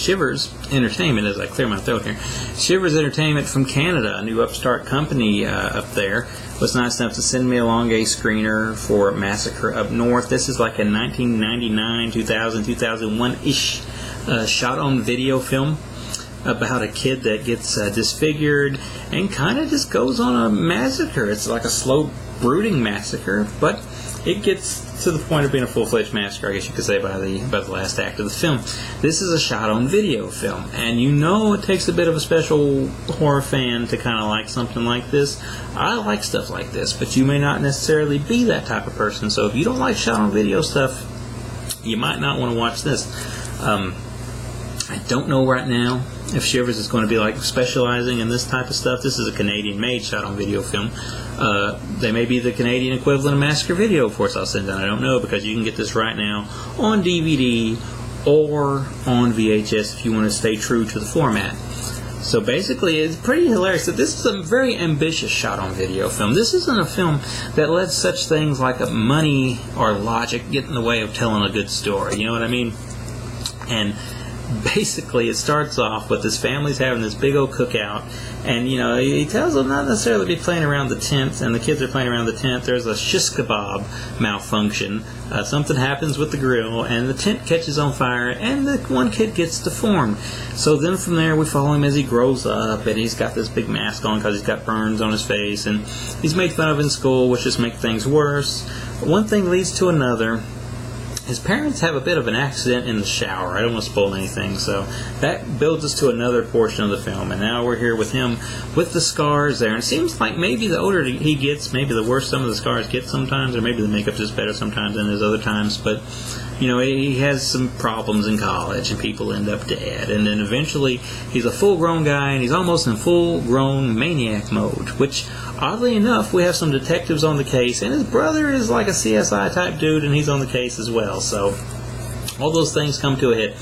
Shivers Entertainment, as I clear my throat here. Shivers Entertainment from Canada, a new upstart company up there, was nice enough to send me along a screener for Massacre Up North. This is like a 1999, 2000, 2001-ish shot on video film about a kid that gets disfigured and kind of just goes on a massacre. It's like a slow, brooding massacre, but it gets to the point of being a full-fledged massacre, I guess you could say, by the last act of the film. This is a shot-on-video film, and you know it takes a bit of a special horror fan to kind of like something like this. I like stuff like this, but you may not necessarily be that type of person, so if you don't like shot-on-video stuff, you might not want to watch this. I don't know right now if Shivers is going to be like specializing in this type of stuff. This is a Canadian-made shot-on-video film. They may be the Canadian equivalent of Massacre Video Force I'll send down. I don't know, because you can get this right now on DVD or on VHS if you want to stay true to the format. So basically, it's pretty hilarious that this is a very ambitious shot-on-video film. This isn't a film that lets such things like money or logic get in the way of telling a good story. You know what I mean? And basically, it starts off with this family's having this big old cookout, and you know, he tells them not necessarily to be playing around the tent, and the kids are playing around the tent. There's a shish kebab malfunction. Something happens with the grill, and the tent catches on fire, and the one kid gets deformed. So then from there, we follow him as he grows up, and he's got this big mask on because he's got burns on his face, and he's made fun of in school, which just makes things worse. One thing leads to another. His parents have a bit of an accident in the shower. I don't want to spoil anything, so that builds us to another portion of the film, and now we're here with him with the scars there. And it seems like maybe the older he gets, maybe the worse some of the scars get sometimes, or maybe the makeup's just better sometimes than it is other times, but you know, he has some problems in college, and people end up dead, and then eventually he's a full-grown guy, and he's almost in full-grown maniac mode, which, oddly enough, we have some detectives on the case, and his brother is like a CSI type dude, and he's on the case as well. So all those things come to a head.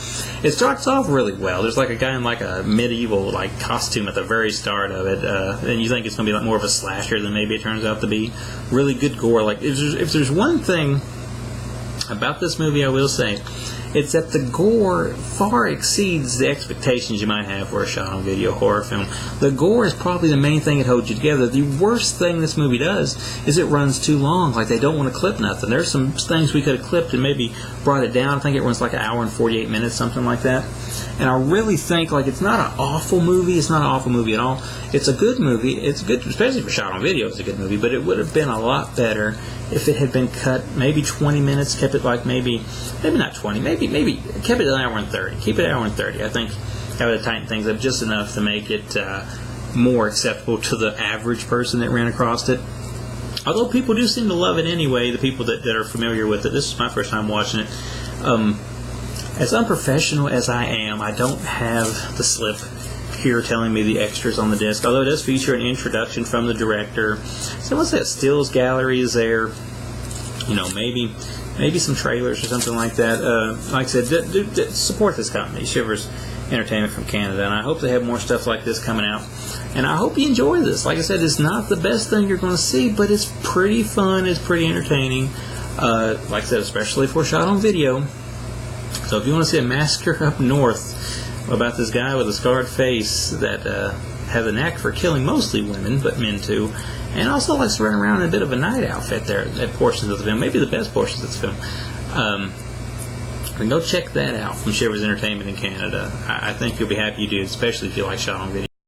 It starts off really well. There's like a guy in like a medieval like costume at the very start of it, and you think it's going to be like more of a slasher than maybe it turns out to be. Really good gore. Like if there's one thing about this movie, I will say, it's that the gore far exceeds the expectations you might have for a shot-on-video horror film. The gore is probably the main thing that holds you together. The worst thing this movie does is it runs too long. Like, they don't want to clip nothing. There's some things we could have clipped and maybe brought it down. I think it runs like an hour and 48 minutes, something like that. And I really think, like, it's not an awful movie. It's not an awful movie at all. It's a good movie. It's good, especially for shot-on-video, it's a good movie. But it would have been a lot better if it had been cut maybe 20 minutes, kept it like maybe not 20, maybe kept it an hour and 30. Keep it an hour and 30. I think that would have tightened things up just enough to make it more acceptable to the average person that ran across it. Although people do seem to love it anyway, the people that are familiar with it. This is my first time watching it. As unprofessional as I am, I don't have the slip here telling me the extras on the disc, although it does feature an introduction from the director. So once that stills gallery is there, you know, maybe some trailers or something like that. Like I said, support this company, Shivers Entertainment from Canada, and I hope they have more stuff like this coming out. And I hope you enjoy this. Like I said, it's not the best thing you're going to see, but it's pretty fun, it's pretty entertaining. Like I said, especially for shot on video. So if you want to see a Massacre Up North about this guy with a scarred face that has a knack for killing mostly women, but men too, and also likes to run around in a bit of a night outfit there at portions of the film, maybe the best portions of the film, then go check that out from Shivers Entertainment in Canada. I think you'll be happy you do, especially if you like shot on video.